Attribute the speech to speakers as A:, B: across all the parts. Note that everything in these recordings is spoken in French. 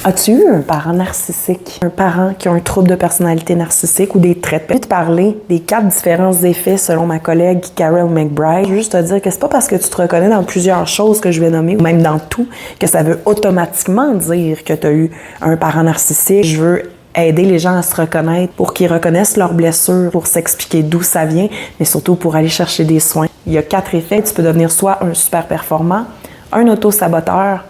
A: As-tu eu un parent narcissique? Un parent qui a un trouble de personnalité narcissique ou des traits? Je vais te parler des 4 différents effets selon ma collègue Carol McBride. Je veux juste te dire que c'est pas parce que tu te reconnais dans plusieurs choses que je vais nommer, ou même dans tout, que ça veut automatiquement dire que tu as eu un parent narcissique. Je veux aider les gens à se reconnaître pour qu'ils reconnaissent leurs blessures, pour s'expliquer d'où ça vient, mais surtout pour aller chercher des soins. Il y a 4 effets. Tu peux devenir soit un super performant, un auto-saboteur,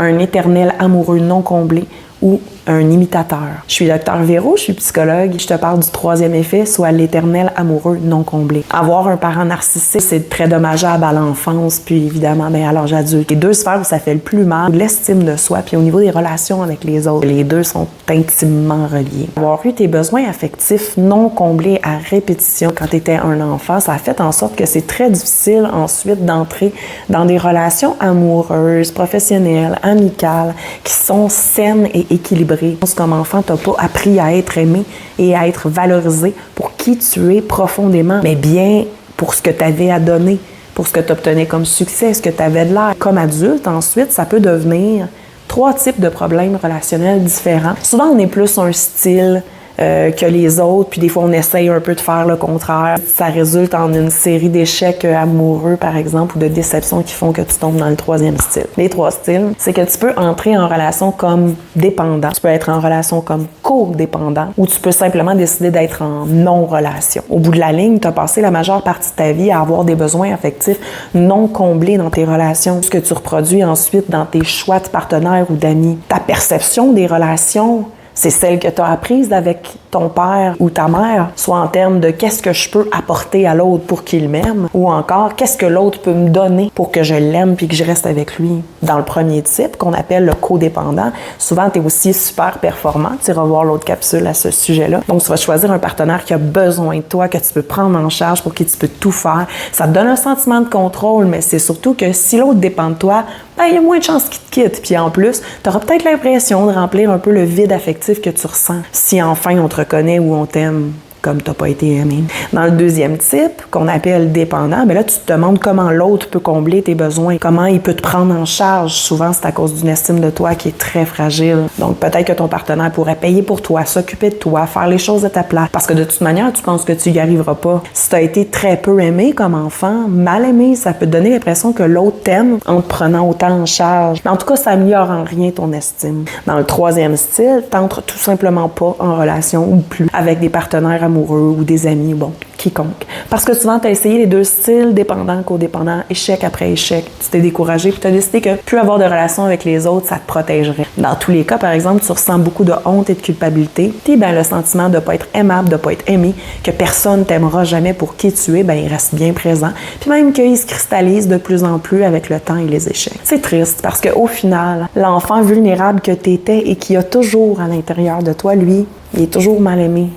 A: un éternel amoureux non comblé ou un imitateur. Je suis Dr Véro, je suis psychologue. Je te parle du 3e effet, soit l'éternel amoureux non comblé. Avoir un parent narcissique, c'est très dommageable à l'enfance, puis évidemment à l'âge adulte. Les 2 sphères où ça fait le plus mal, l'estime de soi, puis au niveau des relations avec les autres. Les 2 sont intimement reliés. Avoir eu tes besoins affectifs non comblés à répétition quand tu étais un enfant, ça a fait en sorte que c'est très difficile ensuite d'entrer dans des relations amoureuses, professionnelles, amicales, qui sont saines et équilibrées. Comme enfant, tu n'as pas appris à être aimé et à être valorisé pour qui tu es profondément, mais bien pour ce que tu avais à donner, pour ce que tu obtenais comme succès, ce que tu avais de l'air. Comme adulte, ensuite, ça peut devenir 3 types de problèmes relationnels différents. Souvent, on est plus un style que les autres, puis des fois, on essaye un peu de faire le contraire. Ça résulte en une série d'échecs amoureux, par exemple, ou de déceptions qui font que tu tombes dans le 3e style. Les 3 styles, c'est que tu peux entrer en relation comme dépendant, tu peux être en relation comme codépendant, ou tu peux simplement décider d'être en non-relation. Au bout de la ligne, tu as passé la majeure partie de ta vie à avoir des besoins affectifs non comblés dans tes relations, ce que tu reproduis ensuite dans tes choix de partenaires ou d'amis. Ta perception des relations, c'est celle que tu as apprise avec ton père ou ta mère, soit en termes de qu'est-ce que je peux apporter à l'autre pour qu'il m'aime, ou encore qu'est-ce que l'autre peut me donner pour que je l'aime puis que je reste avec lui. Dans le premier type, qu'on appelle le codépendant, souvent tu es aussi super performant. Tu iras voir l'autre capsule à ce sujet-là. Donc tu vas choisir un partenaire qui a besoin de toi, que tu peux prendre en charge, pour qui tu peux tout faire. Ça te donne un sentiment de contrôle, mais c'est surtout que si l'autre dépend de toi, il y a moins de chances qu'il te quitte. Puis en plus, tu auras peut-être l'impression de remplir un peu le vide affectif que tu ressens. Si enfin on te reconnaît ou on t'aime comme tu n'as pas été aimé. Dans le 2e type, qu'on appelle dépendant, là, tu te demandes comment l'autre peut combler tes besoins, comment il peut te prendre en charge. Souvent, c'est à cause d'une estime de toi qui est très fragile. Donc, peut-être que ton partenaire pourrait payer pour toi, s'occuper de toi, faire les choses de ta place. Parce que de toute manière, tu penses que tu n'y arriveras pas. Si tu as été très peu aimé comme enfant, mal aimé, ça peut te donner l'impression que l'autre t'aime en te prenant autant en charge. Mais en tout cas, ça améliore en rien ton estime. Dans le 3e style, t'entres tout simplement pas en relation ou plus avec des partenaires amoureux ou des amis, quiconque. Parce que souvent, tu as essayé les 2 styles, dépendant, codépendant, échec après échec. Tu t'es découragé puis tu as décidé que plus avoir de relations avec les autres, ça te protégerait. Dans tous les cas, par exemple, tu ressens beaucoup de honte et de culpabilité. Puis, le sentiment de ne pas être aimable, de ne pas être aimé, que personne ne t'aimera jamais pour qui tu es, il reste bien présent. Puis même qu'il se cristallise de plus en plus avec le temps et les échecs. C'est triste parce qu'au final, l'enfant vulnérable que tu étais et qui a toujours à l'intérieur de toi, lui, il est toujours mal aimé.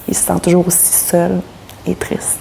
A: Il se sent toujours aussi seul et triste.